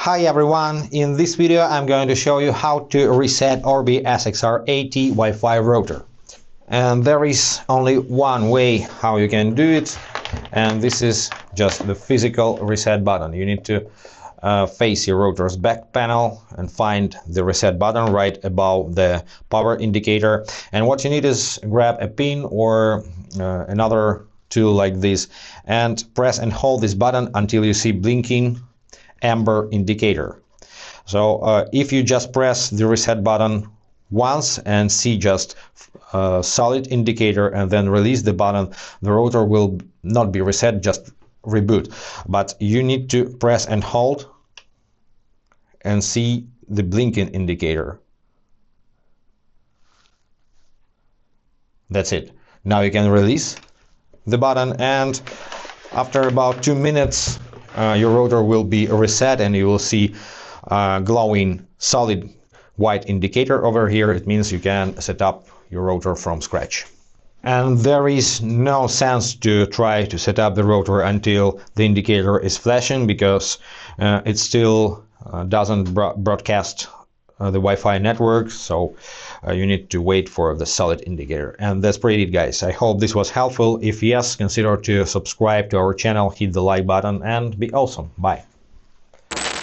Hi everyone, in this video I'm going to show you how to reset Orbi SXR80 Wi-Fi router. And there is only one way how you can do it, and this is just the physical reset button. You need to face your router's back panel and find the reset button right above the power indicator. And what you need is grab a pin or another tool like this and press and hold this button until you see blinking amber indicator. So if you just press the reset button once and see just a solid indicator and then release the button, the router will not be reset, just reboot. But you need to press and hold and see the blinking indicator. That's it. Now you can release the button, and after about 2 minutes your router will be reset and you will see glowing solid white indicator over here. It means you can set up your router from scratch. And there is no sense to try to set up the router until the indicator is flashing, because it still doesn't broadcast the Wi-Fi network, so you need to wait for the solid indicator. And that's pretty it, guys. I hope this was helpful. If yes, consider to subscribe to our channel, hit the like button, and be awesome. Bye.